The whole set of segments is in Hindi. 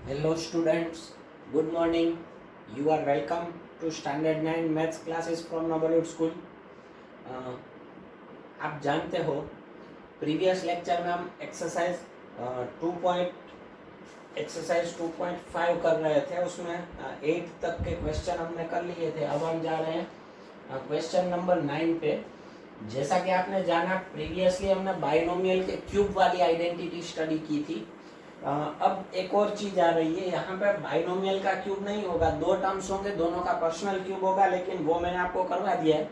Hello students, good morning. You are welcome to Standard 9 Maths classes from Nobalwood School. आप जानते हो प्रीवियस लेक्चर में हम एक्सरसाइज 2.5 कर रहे थे, उसमें 8 तक के क्वेश्चन हमने कर लिए थे। अब हम जा रहे हैं क्वेश्चन नंबर 9 पे। जैसा कि आपने जाना, प्रीवियसली हमने बाइनोमियल के क्यूब वाली आइडेंटिटी स्टडी की थी। अब एक और चीज आ रही है, यहाँ पे बाइनोमियल का क्यूब नहीं होगा, दो टर्म्स होंगे, दोनों का पर्सनल क्यूब होगा, लेकिन वो मैंने आपको करवा दिया है।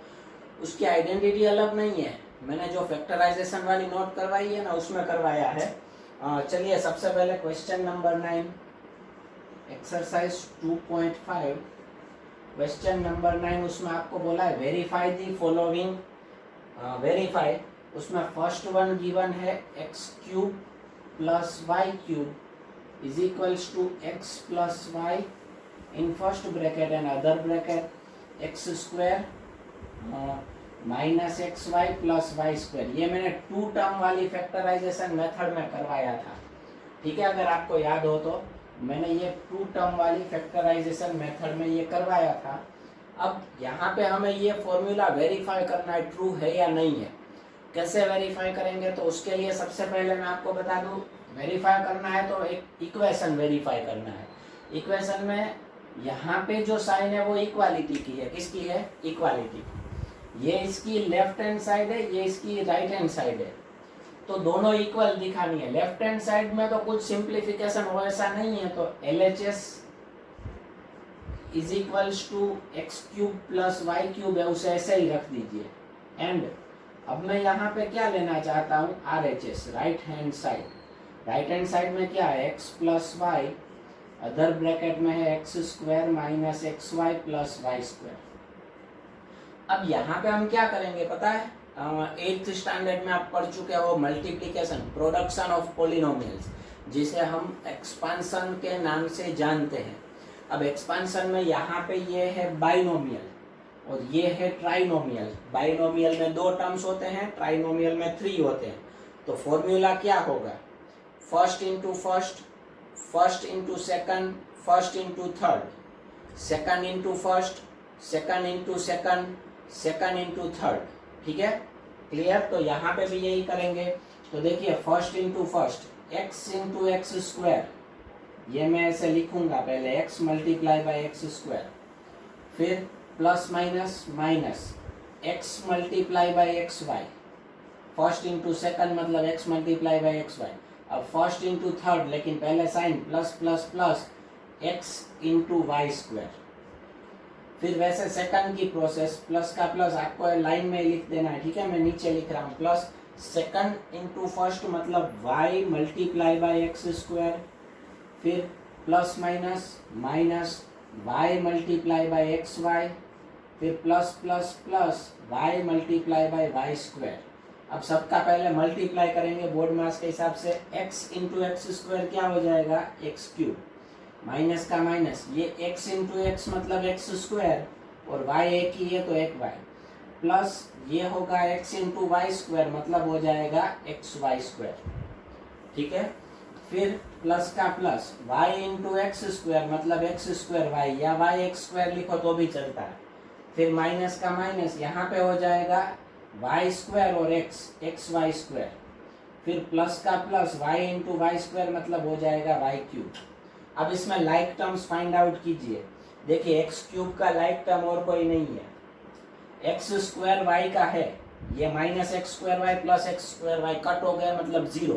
उसकी आइडेंटिटी अलग नहीं है, मैंने जो फैक्टराइजेशन वाली नोट करवाई है ना, उसमें करवाया है। चलिए सबसे पहले question number 9 exercise 2.5 question number 9, उसमें आपको बोला है वेरीफाई दी फॉलोइंग। वेरीफाई, उसमें फर्स्ट वन गिवन है x cube plus y cube is equals to x plus y in first bracket and other bracket x square minus xy plus y square। ये मैंने टू टर्म वाली फैक्टराइजेशन मेथड में करवाया था, ठीक है। अगर आपको याद हो तो मैंने ये टू टर्म वाली फैक्टराइजेशन मेथड में ये करवाया था। अब यहाँ पे हमें ये फॉर्मूला वेरीफाई करना है ट्रू है या नहीं है। कैसे वेरीफाई करेंगे, तो उसके लिए सबसे पहले मैं आपको बता दूं, वेरीफाई करना है तो एक इक्वेशन वेरीफाई करना है। इक्वेशन में यहाँ पे जो साइन है वो इक्वालिटी की है। किसकी है? इक्वालिटी। ये इसकी लेफ्ट हैंड साइड है, ये इसकी राइट हैंड साइड है, तो दोनों इक्वल दिखानी है। लेफ्ट हैंड साइड में तो कुछ सिंप्लीफिकेशन हो ऐसा नहीं है, तो LHS is equals to x cube plus y cube है, उसे ऐसे ही रख दीजिए। एंड अब मैं यहाँ पे क्या लेना चाहता हूँ, RHS right hand side. Right hand side में क्या है, x plus y, other bracket में है x square minus x y plus y square. अब यहाँ पे हम क्या करेंगे पता है, 8th स्टैंडर्ड में आप पढ़ चुके हो मल्टीप्लिकेशन, प्रोडक्शन ऑफ पॉलिनोमियल्स, जिसे हम एक्सपांशन के नाम से जानते हैं। अब एक्सपांशन में यहाँ पे ये है बाइनोमियल और ये है ट्राइनोमियल। बाइनोमियल में 2 टर्म्स होते हैं, ट्राइनोमियल में 3 होते हैं। तो फॉर्मूला क्या होगा, first into first, first into second, first into third, second into first, second into second, second into third. ठीक है, क्लियर। तो यहाँ पे भी यही करेंगे। तो देखिए first into first, x into x square, ये मैं ऐसे लिखूंगा पहले, x multiply by x square, फिर plus minus minus x multiply by x y, first into second मतलब x multiply by x y. अब फर्स्ट इंटू थर्ड, लेकिन पहले sign plus plus plus x into y square. फिर वैसे सेकंड की प्रोसेस, प्लस का प्लस आपको लाइन में लिख देना है, ठीक है। मैं नीचे लिख रहा हूँ, प्लस सेकंड इंटू फर्स्ट मतलब y multiply by x square, फिर plus minus minus y multiply by x y, फिर plus plus plus y multiply by y square. अब सबका पहले मल्टीप्लाई करेंगे बोर्ड मास के हिसाब से, x इंटू एक्स स्क्वायर क्या हो जाएगा, एक्स क्यूब, माइनस का माइनस, ये x इंटू एक्स मतलब एक्स स्क्वायर और y एक ही है तो एक y, प्लस ये होगा x इंटू वाई स्क्वायर मतलब हो जाएगा एक्स वाई स्क्वायर। ठीक है, फिर प्लस का plus y into x square मतलब एक्स स्क्वायर वाई, या वाई एक्स स्क्वायर लिखो तो भी चलता है। फिर माइनस का माइनस, यहाँ पे हो जाएगा वाई स्क्वायर और एक्स वाई स्क्वायर, फिर प्लस का plus y into y square मतलब हो जाएगा वाई क्यूब। अब इसमें लाइक टर्म्स फाइंड आउट कीजिए। देखिए एक्स क्यूब का लाइक टर्म और कोई नहीं है, एक्स स्क्वायर वाई का है, ये minus x square y plus x square y कट हो गया मतलब 0,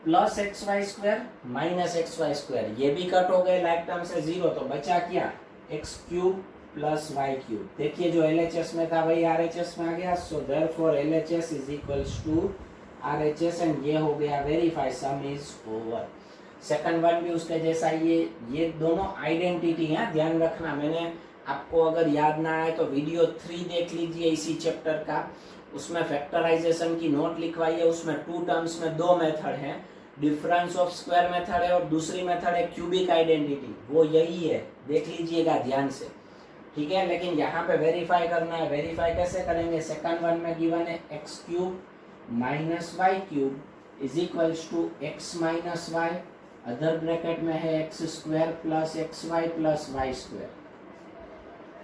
plus x y square minus x y square ये भी कट हो गए लाइक टर्म से 0, तो बचा क्या, x cube plus y cube. देखिए जो LHS में था वही RHS में आ गया, so therefore LHS is equals to RHS and ये हो गया verify, sum is over. Second one भी उसके जैसा, ये दोनों आइडेंटिटी हैं, ध्यान रखना। मैंने आपको अगर याद ना आए तो वीडियो 3 देख लीजिए इसी चैप्टर का, उसमें फैक्टराइजेशन की नोट लिखवाई है। उसमें 2 टर्म्स में 2 मेथड हैं, डिफरेंस ऑफ स्क्वायर मेथड है और दूसरी मेथड है क्यूबिक आइडेंटिटी, वो यही है, देख लीजिएगा ध्यान से, ठीक है। लेकिन यहाँ पे वेरीफाई करना है, वेरीफाई कैसे करेंगे, सेकंड वन में गिवन है x cube minus y cube is equals to x minus y other bracket में है x square plus x y plus y square.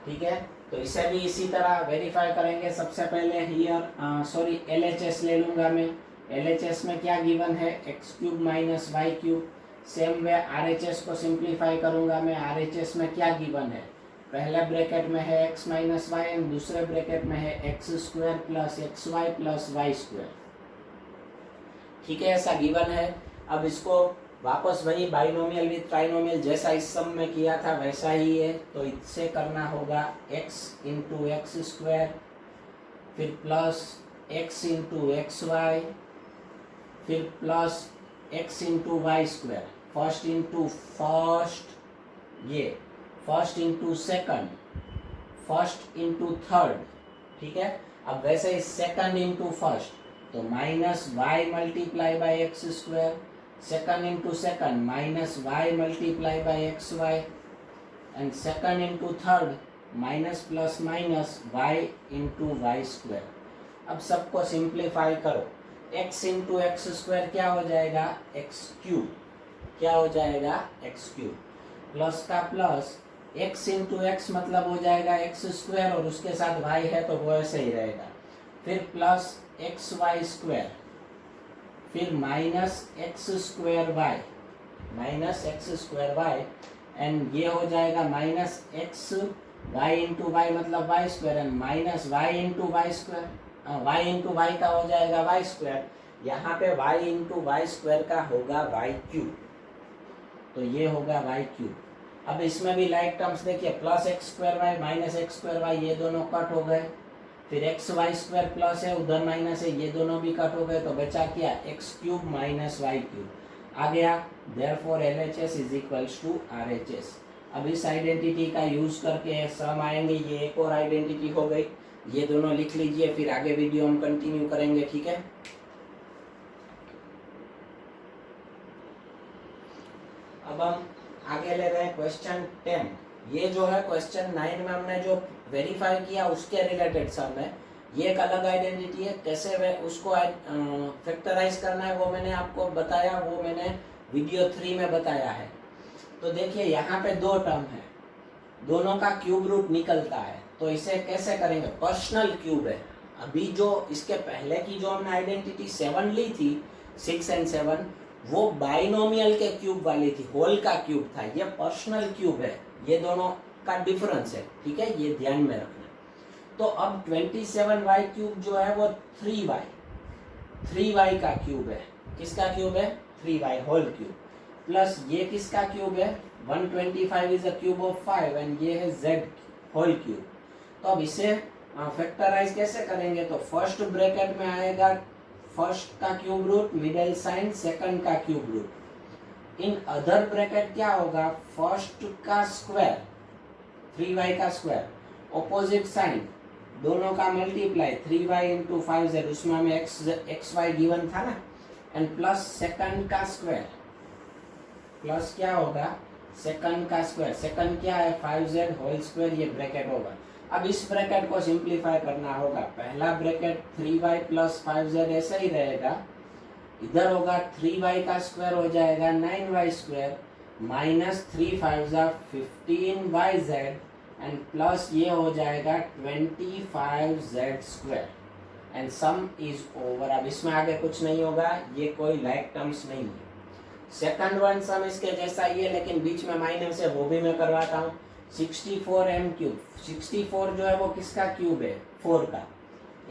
ठीक है, तो इसे भी इसी तरह वेरीफाई करेंगे। सबसे पहले हियर सॉरी LHS ले लूंगा मैं। LHS में क्या गिवन है, x cube minus y cube. Same way RHS को सिंप्लीफाई करूंगा मैं। RHS में क्या गिवन है, पहले ब्रैकेट में है x माइनस वाई एंड दूसरे ब्रैकेट में है x square plus x y plus y square. ठीक है, ऐसा गिवन है। अब इसको वापस वही बाइनोमियल विद ट्राइनोमियल जैसा इस सम में किया था वैसा ही है, तो इससे करना होगा x इंटू एक्स स्क्वायर, फिर plus x into x y, फिर plus x into y square. First into first, ये first into second, first into third. ठीक है, अब वैसे ही सेकंड इंटू फर्स्ट, तो minus y multiply by x square, second into second minus y multiply by x y, and second into third minus plus minus y into y square. अब सबको सिंप्लीफाई करो। x इंटू एक्स स्क्वायर क्या हो जाएगा, एक्स क्यूब। क्या हो जाएगा, एक्स क्यूब। प्लस का प्लस x इंटू एक्स मतलब हो जाएगा एक्स स्क्वायर, और उसके साथ y है तो वो ऐसे ही रहेगा। फिर प्लस एक्स वाई स्क्वायर, फिर minus x square y, minus x square y, and ये हो जाएगा minus x y into y मतलब y square, and minus y into y square, y into y का हो जाएगा वाई स्क्वायर। यहाँ पे y इंटू वाई स्क्वायर का होगा वाई क्यूब, तो ये होगा वाई क्यूब। अब इसमें भी लाइक टर्म्स देखिए, plus x square y minus x square y, ये दोनों कट हो गए। फिर एक्स वाई स्क्वायर प्लस है, उधर माइनस है, ये दोनों भी कट हो गए, तो बचा क्या, x cube minus y cube आ गया। Therefore LHS is equals to RHS। अब इस आइडेंटिटी का यूज करके सम आएंगे, ये एक और आइडेंटिटी हो गई, ये दोनों लिख लीजिए, फिर आगे वीडियो हम कंटिन्यू करेंगे। ठीक है, अब हम आगे ले रहे हैं क्वेश्चन 10। ये जो है क्वेश्चन 9 में हमने जो वेरीफाई किया उसके रिलेटेड सम है। ये एक अलग आइडेंटिटी है, कैसे वे उसको फैक्टराइज करना है वो मैंने आपको बताया, वो मैंने वीडियो 3 में बताया है। तो देखिए यहाँ पे दो टर्म है, दोनों का क्यूब रूट निकलता है, तो इसे कैसे करेंगे, पर्सनल क्यूब है। अभी जो इसके पहले की जो हमने आइडेंटिटी 7 ली थी, 6 एंड 7, वो बाइनोमियल के क्यूब वाली थी, होल का क्यूब था। ये पर्सनल क्यूब है, ये दोनों का डिफरेंस है। ठीक है, ये ध्यान में रखना। तो अब 27y क्यूब जो है वो 3y का क्यूब है। किसका क्यूब है, 3y होल क्यूब। प्लस ये किसका क्यूब है, 125 is a cube of 5, and ये है z होल क्यूब। तो अब इसे फैक्टराइज कैसे करेंगे, तो फर्स्ट ब्रैकेट में आएगा फर्स्ट का cube root, middle sign second का cube root. In other bracket क्या होगा, फर्स्ट का स्क्वायर 3y का स्क्वायर, ऑपोजिट साइन दोनों का मल्टीप्लाई 3y इंटू 5z, उसमें हमें एक्स वाई गिवन था ना, एंड प्लस सेकंड का स्क्वायर, प्लस क्या होगा सेकंड का स्क्वायर, सेकंड क्या है 5z होल स्क्वायर, ये ब्रैकेट होगा। अब इस ब्रैकेट को सिंप्लीफाई करना होगा। पहला ब्रैकेट 3y प्लस 5z ऐसा ही रहेगा, इधर होगा 3y का स्क्वायर हो जाएगा 9y square, minus 3 5 15yz, and plus ये हो जाएगा 25z square, and some is over. अब इसमें आगे कुछ नहीं होगा, ये कोई लाइक टर्म्स नहीं है। सेकंड वन सम इसके जैसा ही है, लेकिन बीच में माइनस है, वो भी मैं करवाता हूँ। 64m क्यूब, 64 जो है वो किसका क्यूब है, 4 का,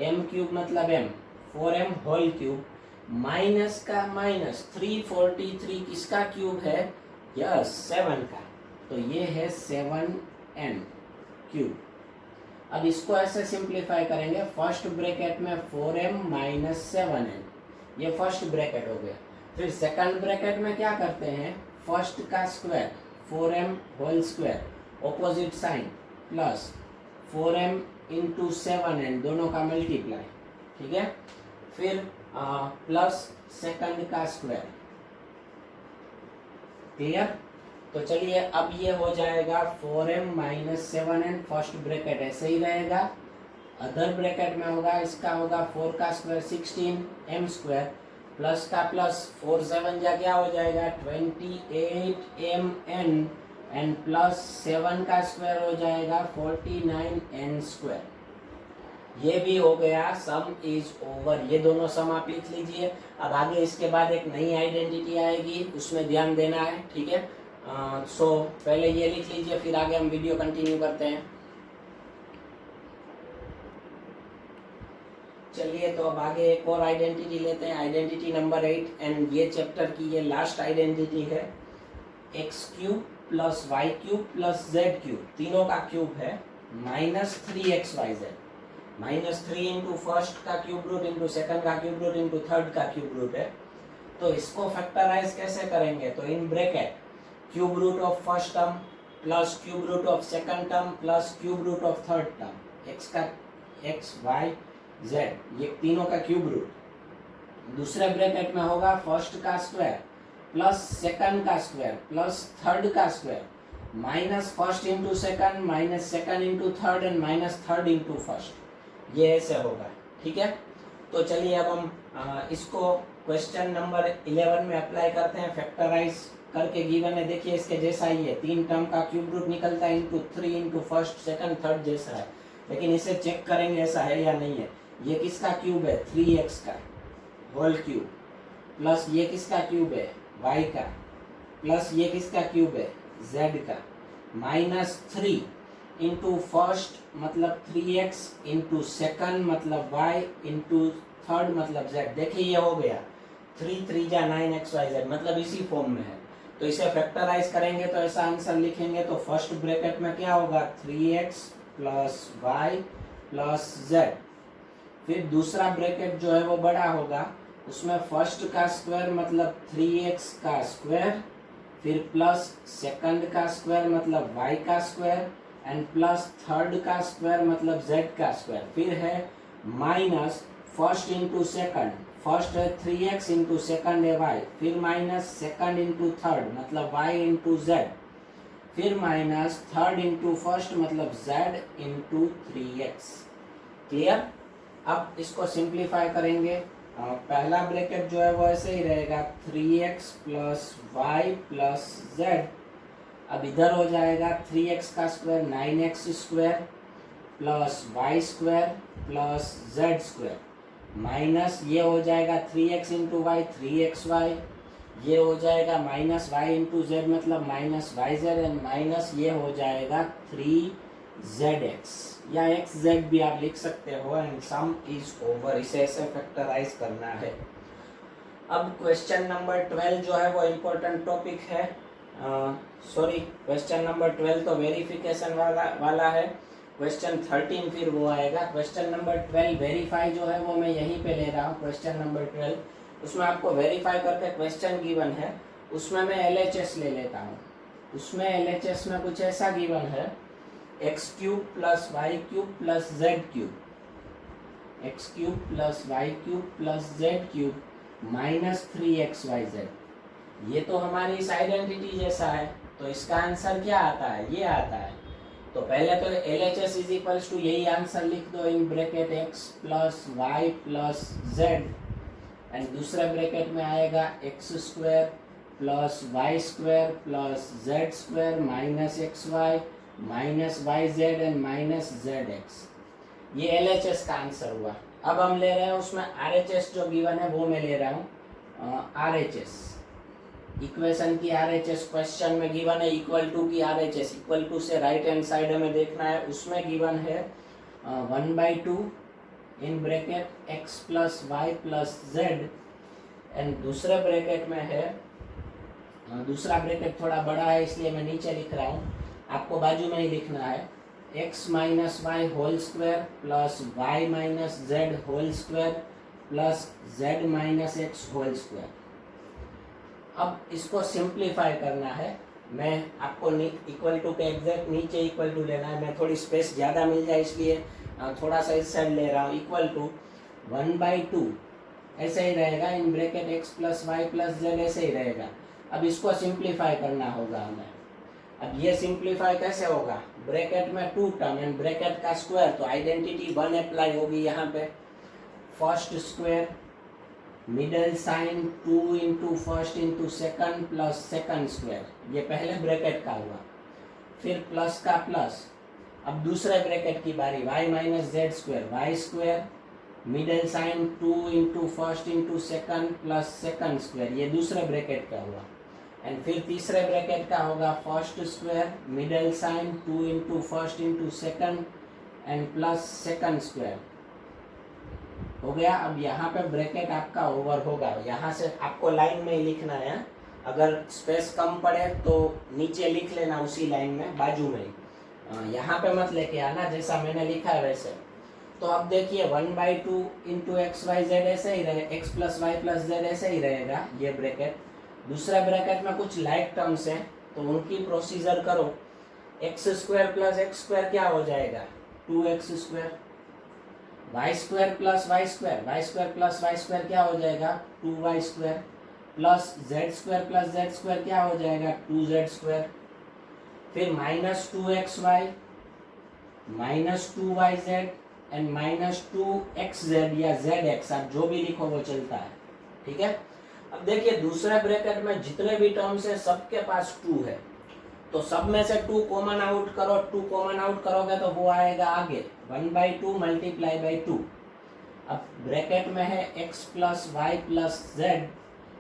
m क्यूब मतलब m, 4m whole cube, minus का माइनस 343 किसका क्यूब है, यस 7 का, तो ये है 7n क्यूब। अब इसको ऐसे सिंप्लीफाई करेंगे, फर्स्ट ब्रैकेट में 4m माइनस 7n, ये फर्स्ट ब्रैकेट हो गया। फिर सेकंड ब्रैकेट में क्या करते हैं, फर्स्ट का square 4m whole square, opposite sign, plus 4m into 7n दोनों का मल्टीप्लाई। ठीक है, फिर प्लस सेकंड का स्क्वायर। क्लियर, तो चलिए अब ये हो जाएगा 4m minus 7n, first bracket ऐसे ही रहेगा। अदर ब्रैकेट में होगा, इसका होगा 4 का स्क्वायर 16m स्क्वायर, प्लस का प्लस 4 7 जा क्या हो जाएगा 28 mn एंड प्लस 7 का स्क्वायर हो जाएगा 49 n स्क्वायर। ये भी हो गया, सम इज ओवर। ये दोनों सम आप लिख लीजिए। अब आगे इसके बाद एक नई आइडेंटिटी आएगी, उसमें ध्यान देना है, ठीक है। सो पहले ये लिख लीजिए, फिर आगे हम वीडियो कंटिन्यू करते हैं। चलिए तो अब आगे एक और आइडेंटिटी लेते हैं, आइडेंटिटी नंबर 8, एंड ये चैप्टर की ये लास्ट आइडेंटिटी है। X cube plus y cube plus z cube, तीनों का क्यूब है -3xyz। -3 इंटू फर्स्ट का क्यूब रूट इंटू सेकंड का क्यूब रूट इंटू थर्ड का क्यूब रूट है। तो इसको फैक्टराइज कैसे करेंगे, तो in bracket cube root of first term plus cube root of second term plus cube root of third term, x का एक्स वाई जेड, ये तीनों का क्यूब रूट। दूसरे ब्रैकेट में होगा फर्स्ट का स्क्वायर प्लस सेकंड का स्क्वायर प्लस थर्ड का square minus first into second minus second into third and minus third into first, ये ऐसे होगा, ठीक है। तो चलिए अब हम इसको क्वेश्चन नंबर 11 में अप्लाई करते हैं। फैक्टराइज करके गिवन है, देखिए इसके जैसा ही है, 3 टर्म का क्यूब रूट निकलता है into 3 into first second third जैसा है, लेकिन इसे चेक करेंगे ऐसा है या नहीं है। ये किसका क्यूब है 3x का होल क्यूब, प्लस ये किसका क्यूब है y का, प्लस ये किसका क्यूब है z का, -3 इंटू फर्स्ट मतलब 3x इंटू सेकंड मतलब y इंटू थर्ड मतलब z। देखिए ये हो गया 3 3 जा 9xyz, मतलब इसी फॉर्म में है। तो इसे फैक्टराइज करेंगे तो ऐसा आंसर लिखेंगे। तो फर्स्ट ब्रैकेट में क्या होगा 3x plus y plus z, फिर दूसरा ब्रैकेट जो है वो बड़ा होगा, उसमें फर्स्ट का स्क्वायर मतलब 3x का स्क्वायर, फिर प्लस सेकंड का स्क्वायर मतलब y का स्क्वायर एंड प्लस थर्ड का स्क्वायर मतलब z का स्क्वायर, फिर है minus first into second, first है 3x इंटू सेकंड है y, फिर माइनस सेकंड इंटू थर्ड मतलब y इंटू z, फिर माइनस थर्ड इंटू फर्स्ट मतलब z इंटू 3x। क्लियर। अब इसको सिंप्लीफाई करेंगे। पहला ब्रैकेट जो है वो ऐसे ही रहेगा 3x plus y plus Z. अब इधर हो जाएगा 3x का square 9x square plus y square plus z square, minus ये हो जाएगा 3x इंटू वाई 3xy, ये हो जाएगा माइनस वाई इंटू जेड मतलब minus y z and minus ये हो जाएगा 3zx या xz भी आप लिख सकते हो एंड सम इज ओवर। इसे ऐसे फैक्टराइज करना है। अब क्वेश्चन नंबर 12 जो है वो इम्पोर्टेंट टॉपिक है। सॉरी क्वेश्चन नंबर 12 तो वेरिफिकेशन वाला है, क्वेश्चन 13 फिर वो आएगा। क्वेश्चन नंबर 12 वेरीफाई जो है वो मैं यहीं पे ले रहा हूँ। क्वेश्चन नंबर 12 उसमें आपको वेरीफाई करके क्वेश्चन गिवन है, उसमें मैं LHS ले लेता हूँ। उसमें LHS में कुछ ऐसा गिवन है x cube plus y cube plus z cube, x cube plus y cube plus z cube -3xyz। ये तो हमारी इस आइडेंटिटी जैसा है, तो इसका आंसर क्या आता है, ये आता है। तो पहले तो LHS इज इक्वल्स टू यही आंसर लिख दो in bracket x plus y plus z, and दूसरे ब्रैकेट में आएगा x square plus y square plus z square minus XY minus y z and minus ZX। ये LHS का आंसर हुआ। अब हम ले रहे हैं उसमें RHS जो गिवन है वो मैं ले रहा हूँ RHS, इक्वेशन की RHS क्वेश्चन में गिवन है इक्वल टू की RHS, इक्वल टू से राइट हैंड साइड में देखना है। उसमें गिवन है 1/2 in bracket x plus y plus z, and दूसरे ब्रैकेट में है, दूसरा ब्रैकेट थोड़ा बड़ा है इसलिए मैं नीचे लिख रहा हूँ, आपको बाजू में ही लिखना है, x minus y whole square plus y minus z whole square plus z minus x whole square. अब इसको सिंप्लीफाई करना है। मैं आपको इक्वल टू के एग्जैक्ट नीचे इक्वल टू लेना है, मैं थोड़ी स्पेस ज़्यादा मिल जाए इसलिए थोड़ा सा इस साइड ले रहा हूँ। इक्वल टू 1/2 ऐसे ही रहेगा in bracket x plus y plus z ऐसे ही रहेगा। अब इसको सिंप्लीफाई करना होगा हमें। अब ये सिंप्लीफाई कैसे होगा, ब्रैकेट में 2 टर्म एंड ब्रैकेट का स्क्वायर, तो आइडेंटिटी 1 अप्लाई होगी यहाँ पे। First square middle sign 2 into first into second plus second square, ये पहले ब्रैकेट का हुआ, फिर प्लस का प्लस। अब दूसरे ब्रैकेट की बारी, y minus z square, y square, middle sign 2 into first into second plus second square, ये दूसरे ब्रैकेट का हुआ। एंड फिर तीसरे ब्रैकेट का होगा first square, middle sign 2 into first into second and plus second square हो गया। अब यहाँ पे ब्रैकेट आपका ओवर होगा, यहाँ से आपको लाइन में ही लिखना है, अगर स्पेस कम पड़े तो नीचे लिख लेना उसी लाइन में बाजू में ही, यहाँ पे मत लेके आना जैसा मैंने लिखा है वैसे। तो अब देखिए 1/2 इंटू एक्स वाई जेड ऐसे ही रहे, x plus y plus z ऐसे ही रहेगा ये ब्रैकेट। दूसरा ब्रैकेट में कुछ लाइक टर्म्स हैं तो उनकी प्रोसीजर करो। X square plus x square क्या हो जाएगा, 2x square, y square plus y square, y square plus y square क्या हो जाएगा, 2y square, plus z square plus z square क्या हो जाएगा, 2z स्क्वायर, फिर minus 2xy minus 2yz and minus 2xz या zx, आप जो भी लिखो वो चलता है, ठीक है। अब देखिए दूसरे ब्रैकेट में जितने भी टर्म्स है सबके पास 2 है, तो सब में से 2 कॉमन आउट करो, 2 कॉमन आउट करोगे तो वो आएगा आगे 1/2 मल्टीप्लाई बाई 2। अब ब्रैकेट में है x plus y plus z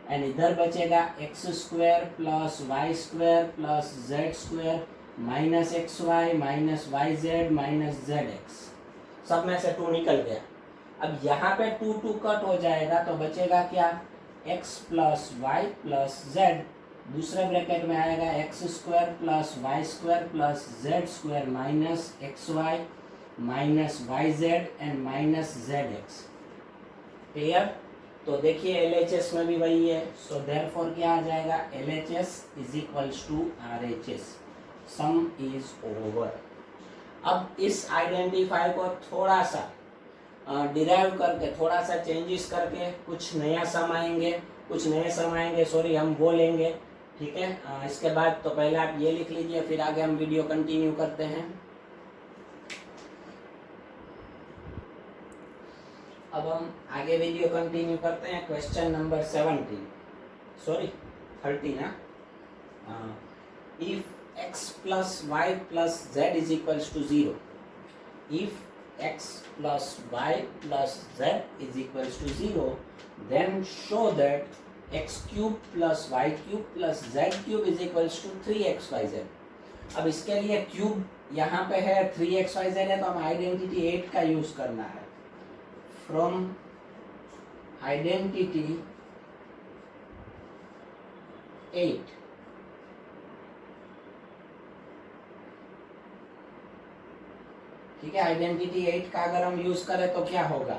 and इधर बचेगा x square plus y square plus z square minus x y minus y z minus z x, सब में से 2 निकल गया। अब यहाँ पे 2 कट हो जाएगा तो बचेगा क्या, x plus y plus z, दूसरे ब्रैकेट में आएगा x square plus y square plus z square minus x y minus y z and minus z x. Clear. तो देखिए LHS में भी वही है, सो देयरफॉर क्या आ जाएगा, LHS is equals to RHS, sum is over. अब इस आइडेंटिफाई को थोड़ा सा डिराइव करके, थोड़ा सा चेंजेस करके कुछ नया सम आएंगे, सॉरी हम बोलेंगे, ठीक है। इसके बाद तो पहले आप ये लिख लीजिए, फिर आगे हम वीडियो कंटिन्यू करते हैं। अब हम आगे वीडियो कंटिन्यू करते हैं। क्वेश्चन नंबर 13 ना, if x plus y plus z is equals to 0, if x plus y plus z is equals to 0, then show that x cube plus y cube plus z cube is equals to 3xyz। अब इसके लिए क्यूब यहाँ पे है, 3xyz है, तो हम आइडेंटिटी 8 का यूज करना है। फ्रॉम आइडेंटिटी 8, ठीक है। आइडेंटिटी 8 का अगर हम यूज करें तो क्या होगा,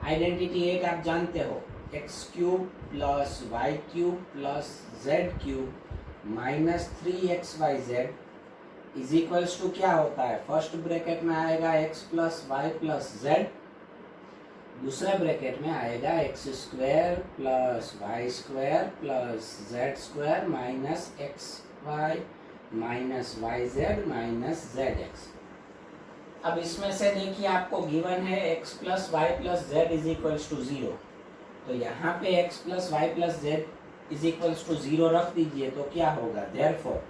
आइडेंटिटी 8 आप जानते हो, x cube plus y cube plus z cube minus 3xyz is equals to क्या होता है, फर्स्ट ब्रैकेट में आएगा x plus y plus z, दूसरे ब्रैकेट में आएगा x square plus y square plus z square minus x y minus y z minus z x. अब इसमें से देखिए आपको गिवन है x plus y plus z is equals to 0, तो यहाँ पे x plus y plus z is equals to 0 रख दीजिए तो क्या होगा, देयरफॉर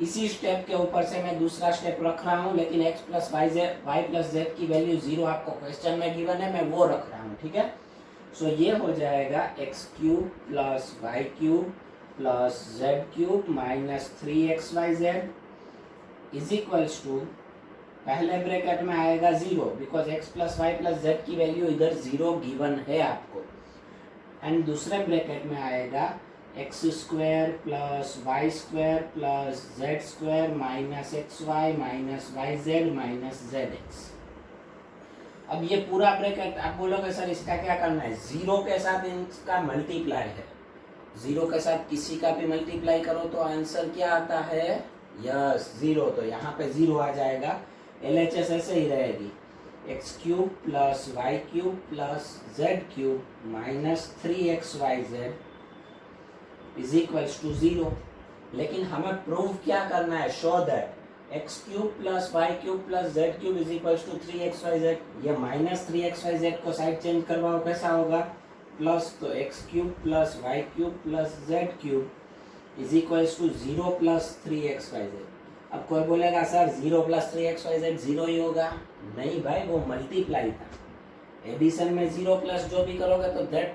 इसी स्टेप के ऊपर से मैं दूसरा स्टेप रख रहा हूँ, लेकिन x plus y plus z की वैल्यू 0 आपको क्वेश्चन में गिवन है, मैं वो रख रहा हूँ, ठीक है। सो ये हो जाएगा x cube plus y cube plus z cube minus 3xyz is equals to, पहले ब्रैकेट में आएगा 0 because x plus y plus z की वैल्यू इधर 0 गिवन है आपको, एंड दूसरे ब्रैकेट में आएगा x square plus y square plus z square minus x y minus y z minus z x. अब ये पूरा ब्रैकेट आप बोलोगे सर इसका क्या करना है, 0 के साथ इसका मल्टीप्लाई है, 0 के साथ किसी का भी मल्टीप्लाई करो तो आंसर क्या आता है, यस 0, तो यहाँ पे 0 आ जाएगा। LHS ऐसे ही रहेगी, x cube plus y cube plus z cube minus 3xyz is equals to 0। लेकिन हमें प्रूव क्या करना है, show that x cube plus y cube plus z cube is equals to 3xyz। ये माइनस 3xyz को साइड चेंज करवाओ, कैसा होगा, प्लस तो x cube plus y cube plus z cube is equals to 0 plus 3xyz। अब कोई बोलेगा सर 0 प्लस 3xyz 0 ही होगा। नहीं भाई, वो मल्टीप्लाई था। एडिशन में 0 प्लस जो भी करोगे तो दैट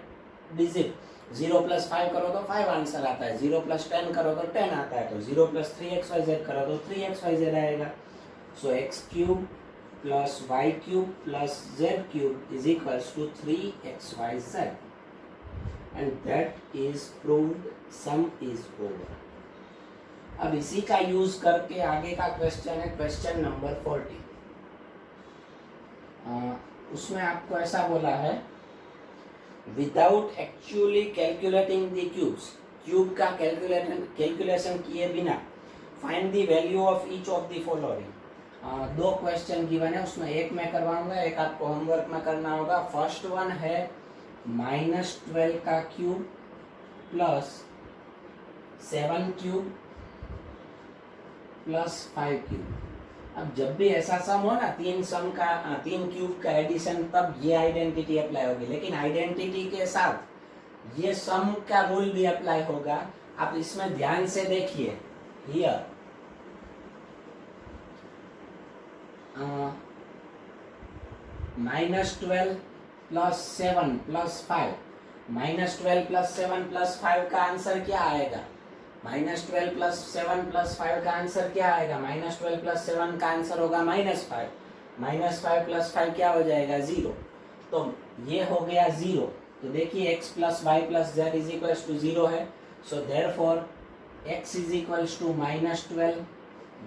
डिजिट, 0 प्लस 5 करो तो 5 आंसर आता है, 0 प्लस 10 करो तो 10 आता है, तो 0 प्लस 3xyz करो तो 3xyz आएगा। So x cube plus y cube plus z cube is equals to 3xyz and that is proved, sum is over. अब इसी का यूज करके आगे का क्वेश्चन है क्वेश्चन नंबर 40। उसमें आपको ऐसा बोला है, without actually calculating the cubes, cube का कैलकुलेशन किए बिना find the value of each of the following. दो क्वेश्चन गिवन है, उसमें एक मैं करवाऊंगा, एक आपको होमवर्क में करना होगा। फर्स्ट वन है -12 का cube plus 7 cube plus 5 cube. अब जब भी ऐसा सम हो ना, तीन क्यूब का एडिशन, तब ये आइडेंटिटी अप्लाई होगी। लेकिन आइडेंटिटी के साथ ये सम का रूल भी अप्लाई होगा। आप इसमें ध्यान से देखिए, here -12 plus 7 plus 5, -12 plus 7 plus 5 का आंसर क्या आएगा? -12 प्लस 7 प्लस 5 का आंसर क्या आएगा? -12 प्लस 7 का आंसर होगा -5, -5 प्लस 5 क्या हो जाएगा? 0। तो ये हो गया 0। तो देखिए x plus y plus z is equals to 0 है। So therefore x is equals to -12,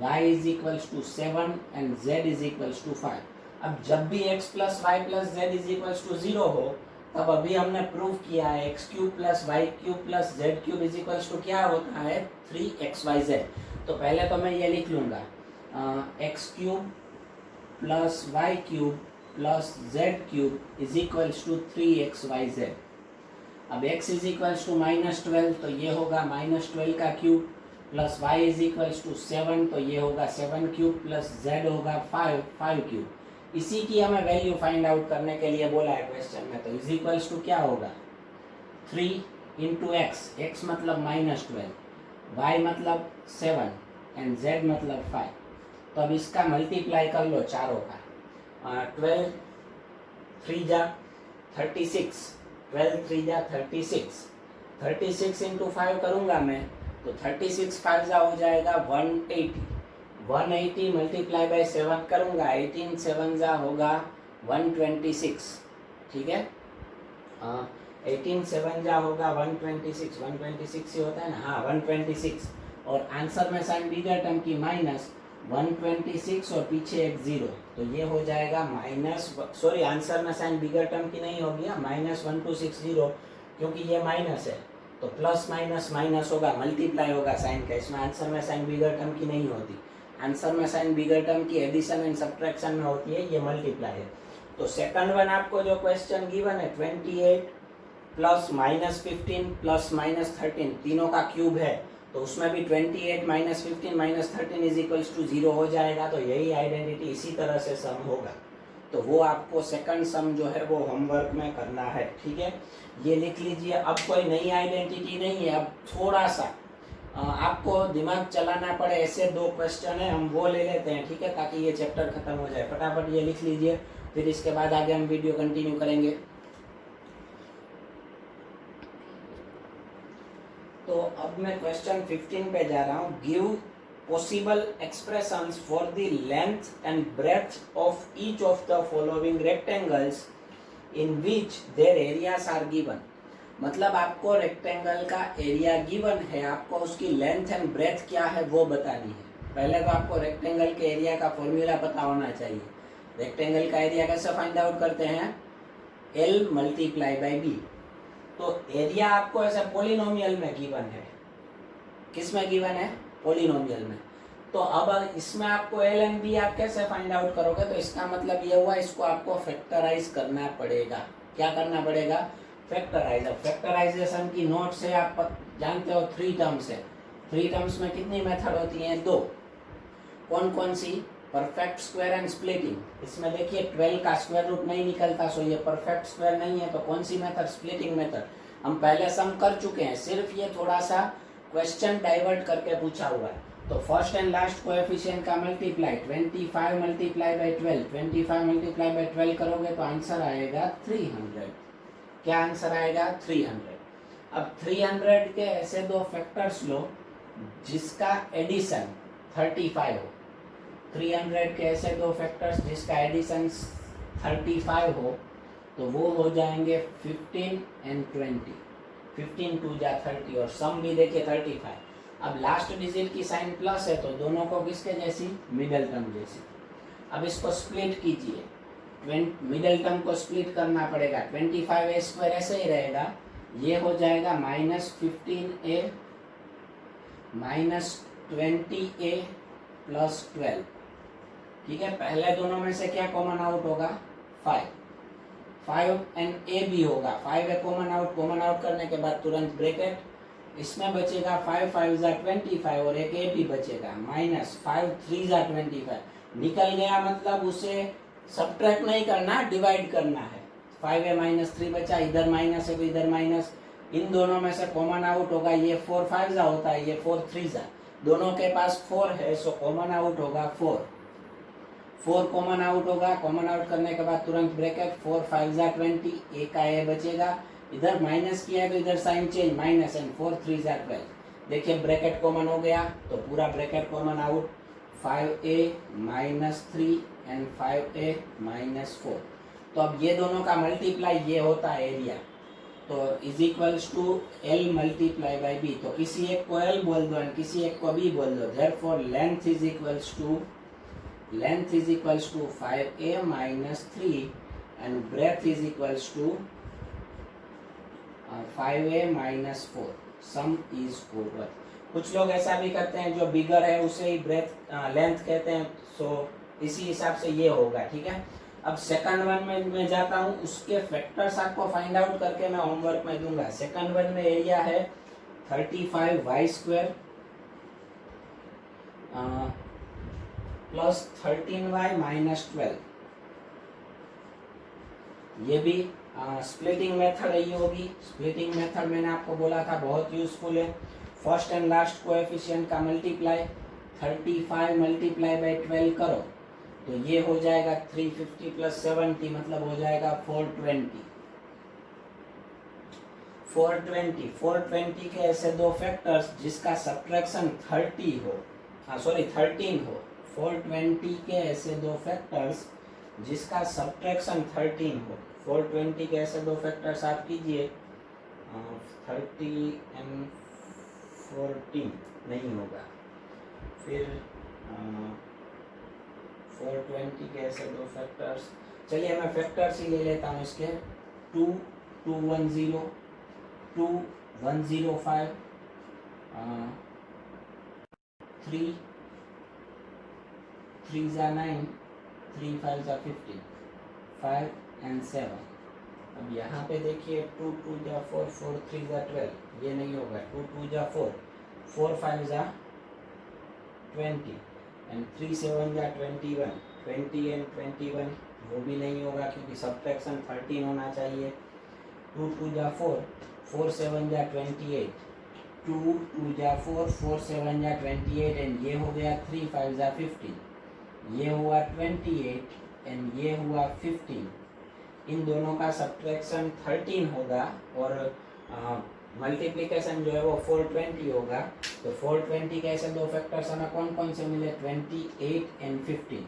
y is equals to 7 and z is equals to 5। अब जब भी x plus y plus z is equals to 0 हो, तब अभी हमने प्रूव किया है x cube plus y cube plus z cube is equals to क्या होता है? 3xyz। तो पहले तो मैं ये लिख लूंगा, x cube plus y cube plus z cube is equals to 3xyz। अब x इज इक्वल्स टू -12, तो ये होगा -12 का cube, plus y is equals to 7, तो ये होगा 7 क्यूब, प्लस z होगा 5 क्यूब। इसी की हमें वैल्यू फाइंड आउट करने के लिए बोला है क्वेश्चन में। तो इज इक्वल्स टू क्या होगा? 3 इंटू एक्स, एक्स मतलब -12, y मतलब 7 एंड z मतलब 5। तो अब इसका मल्टीप्लाई कर लो चारों का। 12 3 जा 36, 12 3 जा 36, 36 इंटू 5 करूँगा मैं, तो 36 5 जा हो जाएगा 180, 180 मल्टीप्लाई बाय 7 करूँगा, 18 7 जा होगा 126। ठीक है, 18 7 जा होगा 126, 126 ही होता है ना? हाँ 126। और आंसर में साइन बिगर टर्म की -126 और पीछे एक 0, तो ये हो जाएगा आंसर में साइन बिगर टर्म की नहीं होगी, -1260, क्योंकि ये माइनस है तो प्लस माइनस माइनस होगा, मल्टीप्लाई होगा साइन का। इसमें आंसर में साइन बिगर टर्म की नहीं होती। आंसर में साइन बिगर टर्म की एडिशन एंड सब्ट्रैक्शन में होती है, ये मल्टीप्लाई है। तो सेकंड वन आपको जो क्वेश्चन गिवन है 28 प्लस -15 प्लस -13 तीनों का क्यूब है, तो उसमें भी 28 -15 -13 इज इक्वल्स टू 0 हो जाएगा। तो यही आइडेंटिटी इसी तरह से सम होगा। तो वो आपको सेकंड सम जो है वो होमवर्क में करना है। ठीक है, ये लिख लीजिए। अब कोई नई आइडेंटिटी नहीं है, अब थोड़ा सा आपको दिमाग चलाना पड़े, ऐसे 2 क्वेश्चन है, हम वो ले लेते हैं। ठीक है, ताकि ये चैप्टर खत्म हो जाए। फटाफट ये लिख लीजिए, फिर इसके बाद आगे हम वीडियो कंटिन्यू करेंगे। तो अब मैं क्वेश्चन 15 पे जा रहा हूँ। Give possible expressions for the length and breadth of each of the following rectangles in which their areas are given। मतलब आपको रेक्टेंगल का एरिया गिवन है, आपको उसकी लेंथ एंड ब्रेथ क्या है वो बतानी है। पहले तो आपको रेक्टेंगल के एरिया का फॉर्मूला पता होना चाहिए। रेक्टेंगल का एरिया कैसे फाइंड आउट करते हैं? L multiply by b. तो एरिया आपको ऐसा पॉलिनोमियल में गिवन है। किस में गिवन है? पॉलिनोमियल में। तो अब इसमें आपको एल एंड बी आप कैसे फाइंड आउट करोगे? तो इसका मतलब ये हुआ, इसको आपको फैक्टराइज करना पड़ेगा। क्या करना पड़ेगा? फैक्टराइज। अब फैक्टराइजेशन की नोट से आप जानते हो 3 टर्म्स है। 3 टर्म्स में कितनी मेथड होती हैं? 2। कौन कौन सी? परफेक्ट स्क्वायर एंड स्प्लिटिंग, इसमें देखिए 12 का स्क्वायर रूट नहीं निकलता, सो ये परफेक्ट स्क्वायर नहीं है, तो कौन सी मेथड, स्प्लिटिंग मेथड। हम पहले सम कर चुके हैं, सिर्फ ये थोड़ा सा क्वेश्चन डाइवर्ट करके पूछा हुआ है। तो फर्स्ट एंड लास्ट कोएफिशिएंट का multiply 25 multiply by 12, 25 multiply by 12 करोगे तो आंसर आएगा 300। क्या आंसर आएगा? 300। अब 300 के ऐसे दो फैक्टर्स लो जिसका एडिशन 35 हो। 300 के ऐसे दो फैक्टर्स जिसका एडिशन 35 हो, तो वो हो जाएंगे 15 एंड 20। 15 2 जा 30 और सम भी देखिए 35। अब लास्ट डिजिट की साइन प्लस है तो दोनों को किसके जैसी, मिडल टर्म जैसी। अब इसको स्प्लिट कीजिए, मिडल टर्म को स्प्लिट करना पड़ेगा। 25a स्क्वायर ऐसे ही रहेगा, ये हो जाएगा -15a -20a प्लस 12। ठीक है, पहले दोनों में से क्या कॉमन आउट होगा? 5 एंड a भी होगा। 5 है कॉमन आउट करने के बाद तुरंत ब्रैकेट, इसमें बचेगा 5 5 जा 25 और एक a भी बचेगा, -5 3 जा 25 निकल गया, मतलब उसे सब्ट्रैक्ट नहीं करना, डिवाइड करना है। 5 है -3 बचा, इधर माइनस है तो इधर माइनस, इन दोनों में से कॉमन आउट होगा, ये 4 5 जा होता है, ये 4 3 जा, दोनों के पास 4 है, सो कॉमन आउट होगा 4 कॉमन आउट होगा। कॉमन आउट करने के बाद तुरंत ब्रैकेट, 4 5 जा 20, एक का ए बचेगा, इधर माइनस किया है तो इधर साइन चेंज, माइनस, एंड 4 3 जा 12। देखिए ब्रैकेट कॉमन हो गया तो पूरा bracket common out, 5a -3 and 5a -4। तो अब ये दोनों का मल्टीप्लाई ये होता है एरिया, तो is equals to L multiply by b. तो किसी एक को L बोल दो एंड किसी एक को B बोल दो, therefore length is equals to 5a -3 and breadth is equals to 5a -4। Sum is over. कुछ लोग ऐसा भी करते हैं, जो बिगर है उसे ही ब्रेथ लेंथ कहते हैं, सो इसी हिसाब से ये होगा। ठीक है, अब सेकंड वन में मैं जाता हूँ, उसके फैक्टर्स आपको फाइंड आउट करके मैं होमवर्क में दूंगा। सेकंड वन में एरिया है 35y स्क्वायर प्लस 13y -12। ये भी स्प्लिटिंग मेथड ही होगी। स्प्लिटिंग मेथड मैंने आपको बोला था बहुत यूजफुल है। फर्स्ट एंड लास्ट कोएफिशिएंट का मल्टीप्लाई 35 मल्टीप्लाई बाई 12 करो तो ये हो जाएगा 350 प्लस 70, मतलब हो जाएगा 420। 420 के ऐसे दो फैक्टर्स जिसका सब्ट्रैक्शन 13 हो। 420 के ऐसे दो फैक्टर्स जिसका सब्ट्रैक्शन 13 हो। 420 के ऐसे दो फैक्टर्स आप कीजिए, 30 एंड 14 नहीं होगा, फिर 420 के ऐसे दो फैक्टर्स, चलिए मैं फैक्टर्स ही ले लेता हूँ इसके, 2 210 2105 3 3 जा 9 3 5 जा 15 5 एंड 7। अब यहाँ पे देखिए 2 2 जा 4 4 3 जा 12, ये नहीं होगा। 2 2 जा 4 4 5 जा 20 एंड 3 7 जा 21 20 एंड 21, वो भी नहीं होगा क्योंकि सब्ट्रैक्शन 13 होना चाहिए। 2 2 जा 4 4 7 जा 28 2 2 जा 4 4 7 जा 28 एंड ये हो गया 3 5 जा 15, ये हुआ 28 एंड ये हुआ 15। इन दोनों का सब्ट्रैक्शन 13 होगा और मल्टीप्लिकेशन जो है वो 420 होगा। तो 420 के ऐसे दो फैक्टर्स हमें कौन कौन से मिले, 28 एंड 15।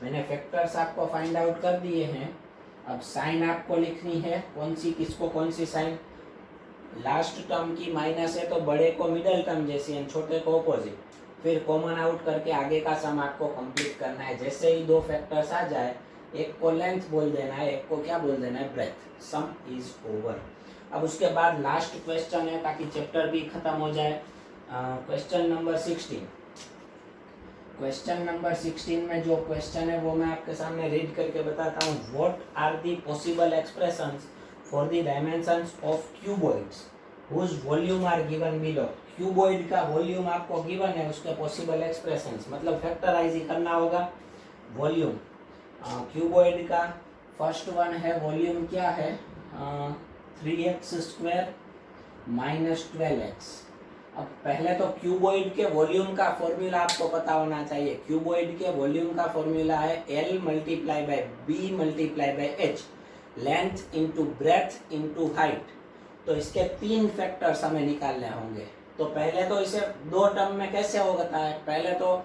मैंने फैक्टर्स आपको फाइंड आउट कर दिए हैं। अब साइन आपको लिखनी है, कौन सी किसको कौन सी साइन। लास्ट टर्म की माइनस है तो बड़े को मिडल टर्म जैसी एंड छोटे को ऑपोजिट, फिर कॉमन आउट करके आगे का सम आपको कंप्लीट करना है। जैसे ही दो फैक्टर्स आ जाए, एक को लेंथ बोल देना है, एक को क्या बोल देना है, ब्रेथ। Some is over. अब उसके बाद लास्ट क्वेश्चन है ताकि चैप्टर भी खत्म हो जाए। Question number 16। क्वेश्चन नंबर 16 में जो क्वेश्चन है वो मैं आपके सामने रीड करके बताता हूँ। What are the possible expressions for the dimensions of cuboids whose volume are given below. Cuboid का वॉल्यूम आपको गिवन है, उसके पॉसिबल एक्सप्रेशंस मतलब फैक्टराइज ही करना होगा। वॉल्यूम क्यूबॉइड का फर्स्ट वन है वॉल्यूम क्या है 3x² माइनस 12x। अब पहले तो क्यूबॉइड के वॉल्यूम का फॉर्मूला आपको पता होना चाहिए। क्यूबॉइड के वॉल्यूम का फॉर्मूला है L multiply by B multiply by H, length into breadth into height. तो इसके 3 फैक्टर्स हमें निकालने होंगे। तो पहले तो इसे 2 टर्म में कैसे होता है, पहले तो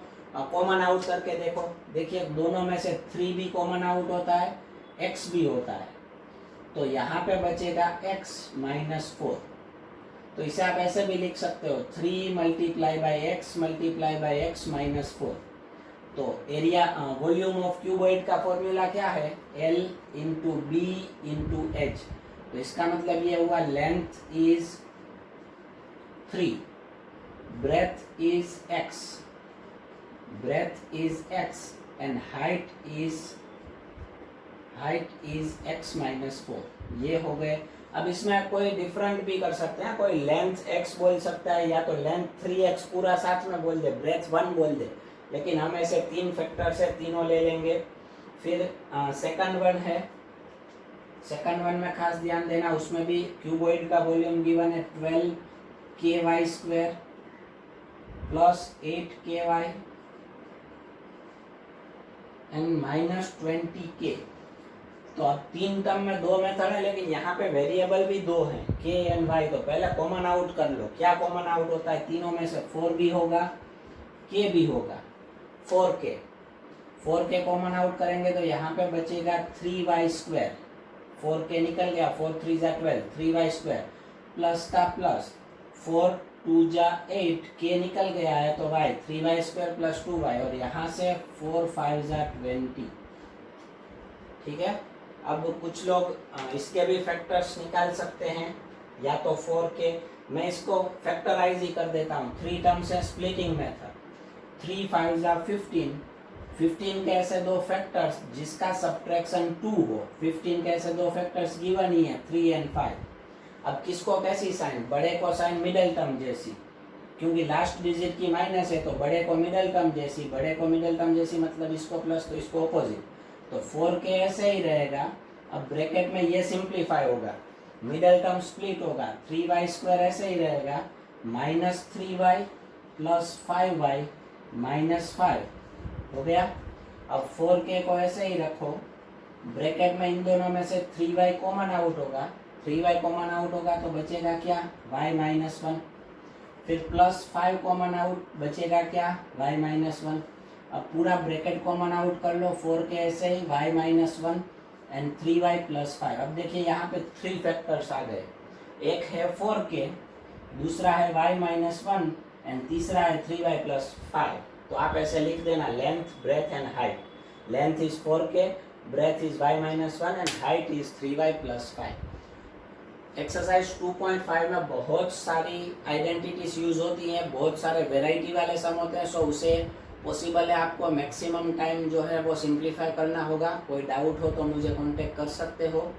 कॉमन आउट करके देखो। देखिए दोनों में से 3 भी कॉमन आउट होता है, x भी होता है। तो यहाँ पे बचेगा x माइनस 4। तो इसे आप ऐसे भी लिख सकते हो 3 multiply by x multiply by x minus 4। तो एरिया वॉल्यूम ऑफ क्यूबॉइड का फॉर्मूला क्या है L into b into h. तो इसका मतलब ये हुआ length is 3, breadth is x and height is x minus 4। ये हो गए। अब इसमें कोई डिफरेंट भी कर सकते हैं, कोई लेंथ x बोल सकता है या तो लेंथ 3x पूरा साथ में बोल दे, ब्रेथ 1 बोल दे, लेकिन हम ऐसे 3 फैक्टर से तीनों ले लेंगे। फिर सेकंड वन है, सेकंड वन में खास ध्यान देना, उसमें भी क्यूबॉइड का वॉल्यूम गिवन है 12ky² plus 8ky and minus 20k। तो अब 3 टर्म में 2 मेथड है, लेकिन यहाँ पे वेरिएबल भी 2 हैं k एंड y। तो पहले कॉमन आउट कर लो, क्या कॉमन आउट होता है तीनों में से, 4 भी होगा k भी होगा, 4k कॉमन आउट करेंगे तो यहाँ पे बचेगा 3y²। 4k निकल गया, 4 3 जा 12, 3y² प्लस का प्लस 4 2 जा 8, k निकल गया है तो y 3y² प्लस 2y, और यहाँ से 4 5 जा 20। ठीक है। अब कुछ लोग इसके भी फैक्टर्स निकाल सकते हैं, या तो 4k, मैं इसको फैक्टराइज ही कर देता हूँ। 3 टर्म्स है, स्प्लिटिंग मेथड, 3 5 जा 15, 15 के ऐसे 2 फैक्टर्स जिसका सब्ट्रैक्शन 2 हो। 15 के ऐसे 2 फैक्टर्स गिवन ही है 3 एंड 5। अब किसको कैसी साइन, बड़े को साइन मिडिल टर्म जैसी, क्योंकि लास्ट डिजिट की माइनस है तो बड़े को मिडिल टर्म जैसी, बड़े को मिडिल टर्म जैसी मतलब इसको प्लस तो इसको ऑपोजिट। तो 4k ऐसे ही रहेगा। अब ब्रैकेट में ये सिंप्लीफाई होगा, मिडिल टर्म स्प्लिट होगा, 3y² ऐसे ही रहेगा, minus 3y plus 5y minus 5 हो गया। अब 4k को ऐसे ही रखो, ब्रैकेट में इन दोनों में से 3y कॉमन आउट होगा, 3y कॉमन आउट होगा तो बचेगा क्या y माइनस 1, फिर प्लस 5 कॉमन आउट बचेगा क्या y माइनस 1। अब पूरा ब्रैकेट कॉमन आउट कर लो, 4k ऐसे ही, y minus 1 and 3y plus 5। अब देखिए यहाँ पे 3 फैक्टर्स आ गए, एक है 4k, दूसरा है y माइनस 1 एंड तीसरा है 3y प्लस 5। तो आप ऐसे लिख देना length breadth and height. Length is 4k, breadth is y minus 1 and height is 3y plus 5। Exercise 2.5 में बहुत सारी आइडेंटिटीज यूज होती हैं, बहुत सारे वेराइटी वाले सम होते हैं। सो उसे पॉसिबल है आपको मैक्सिमम टाइम जो है वो सिंप्लीफाई करना होगा। कोई डाउट हो तो मुझे कांटेक्ट कर सकते हो।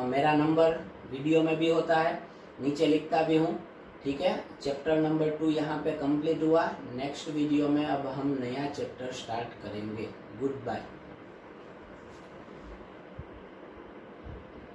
मेरा नंबर वीडियो में भी होता है, नीचे लिखता भी हूँ। ठीक है, चैप्टर नंबर 2 यहाँ पे कंप्लीट हुआ। नेक्स्ट वीडियो में अब हम नया चैप्टर स्टार्ट करेंगे। Good bye.